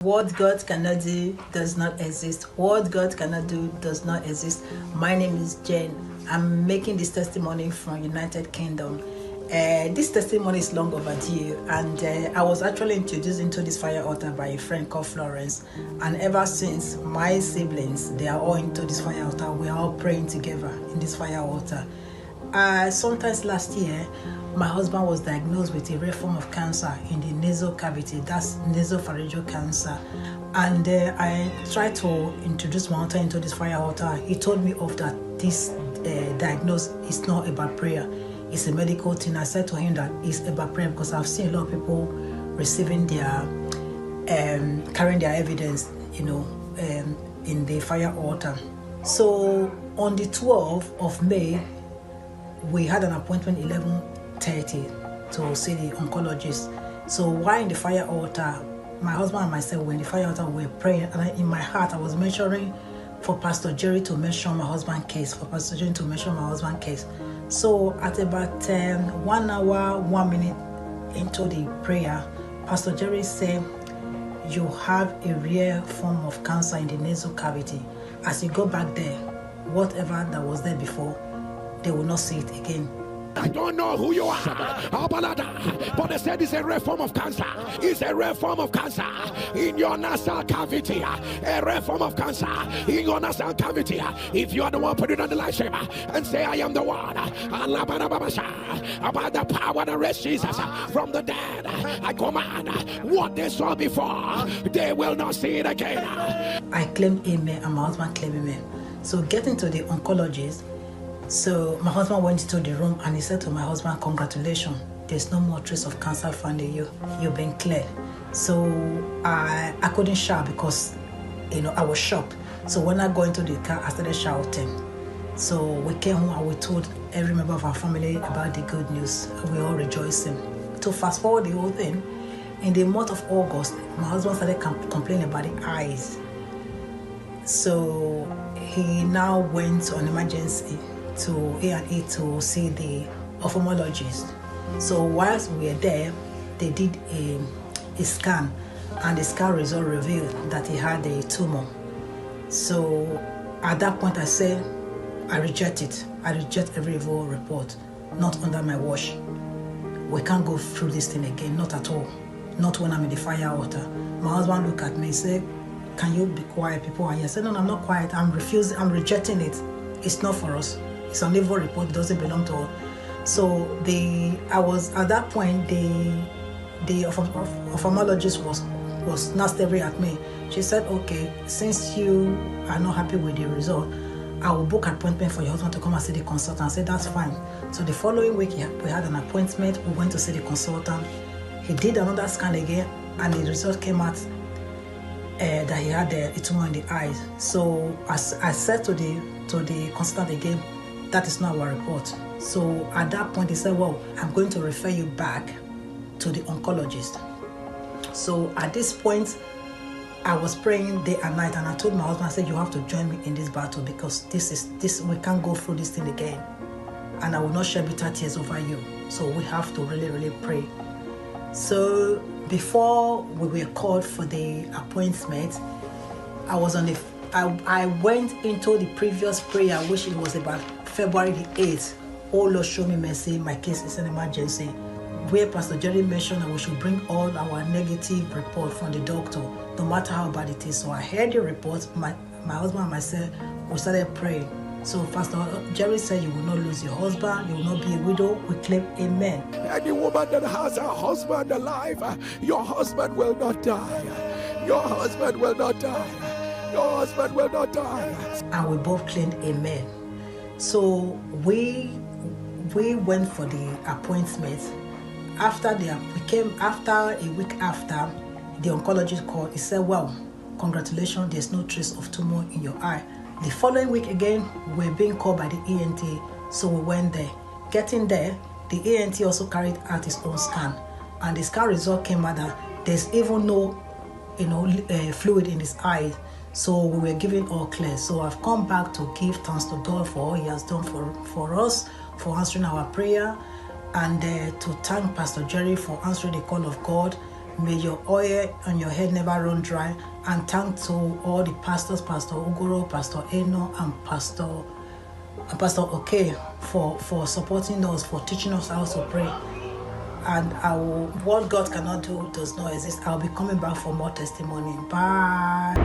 What God cannot do does not exist. What God cannot do does not exist. My name is Jane. I'm making this testimony from United Kingdom. This testimony is long overdue, and I was actually introduced into this fire altar by a friend called Florence. And ever since, my siblings, they are all into this fire altar. We are all praying together in this fire altar. Sometimes last year, my husband was diagnosed with a rare form of cancer in the nasal cavity. That's nasopharyngeal cancer. And I tried to introduce my altar into this fire altar. He told me off that this diagnosis is not about prayer. It's a medical thing. I said to him that it's about prayer because I've seen a lot of people receiving their, carrying their evidence, in the fire altar. So on the 12th of May, we had an appointment 11:30 to see the oncologist. So while in the fire altar, my husband and myself were in the fire altar, we were praying, and in my heart I was measuring for Pastor Jerry to mention my husband's case, So at about 1 hour, 1 minute into the prayer, Pastor Jerry said, "You have a rare form of cancer in the nasal cavity. As you go back there, whatever that was there before, they will not see it again." I don't know who you are, but they said it's a rare form of cancer. It's a rare form of cancer in your nasal cavity. A rare form of cancer in your nasal cavity. If you are the one, put it on the live stream and say, "I am the one." About the power that raised Jesus from the dead, I command what they saw before, they will not see it again. I claim amen, and my husband claimed amen. So getting to the oncologist, so my husband went into the room and he said to my husband, "Congratulations, there's no more trace of cancer found in you. You've been cleared." So I couldn't shout because I was shocked. So when I got into the car, I started shouting. So we came home and we told every member of our family about the good news. We all rejoicing. To fast forward the whole thing, in the month of August, my husband started complaining about the eyes. So he now went on emergency to A&E to see the ophthalmologist. So whilst we were there, they did a scan, and the scan result revealed that he had a tumor. So at that point I said, I reject it. I reject every evil report, not under my watch. We can't go through this thing again, not at all. Not when I'm in the fire altar. My husband looked at me and said, "Can you be quiet? People are here." I said, "No, I'm not quiet. I'm refusing. I'm rejecting it. It's not for us. It's an evil report. It doesn't belong to us." So I was at that point. The ophthalmologist was not staring at me. She said, "Okay, since you are not happy with the result, I will book an appointment for your husband to come and see the consultant." I said, "That's fine." So the following week, we had an appointment. We went to see the consultant. He did another scan again, and the result came out that he had a tumor in the eyes. So as I said to the consultant again, "That is not our report." So at that point, he said, "Well, I'm going to refer you back to the oncologist." So at this point, I was praying day and night, and I told my husband, I said, "You have to join me in this battle because this we can't go through this thing again, and I will not shed bitter tears over you. So we have to really, really pray." So before we were called for the appointment, I went into the previous prayer, which it was about February the 8th. "Oh Lord, show me mercy. My case is an emergency," where Pastor Jerry mentioned that we should bring all our negative report from the doctor, no matter how bad it is. So I heard the report. My husband and myself, we started praying. So Pastor Jerry said, "You will not lose your husband. You will not be a widow." We claim amen. Any woman that has a husband alive, your husband will not die. Your husband will not die. Your husband will not die. And we both claimed amen. So we went for the appointment. After a week after, the oncologist called. He said, "Well, congratulations, there's no trace of tumor in your eye." The following week again, we were being called by the ENT, so we went there. Getting there, the ENT also carried out his own scan, and the scan result came out that there's even no fluid in his eye. So we were given all clear. So I've come back to give thanks to God for all He has done for us, for answering our prayer, and to thank Pastor Jerry for answering the call of God May your oil on your head never run dry. And thank to all the pastors, Pastor Ugoro, Pastor Eno, and Pastor Okay for supporting us, for teaching us how to pray. And what God cannot do does not exist. I'll be coming back for more testimony. Bye.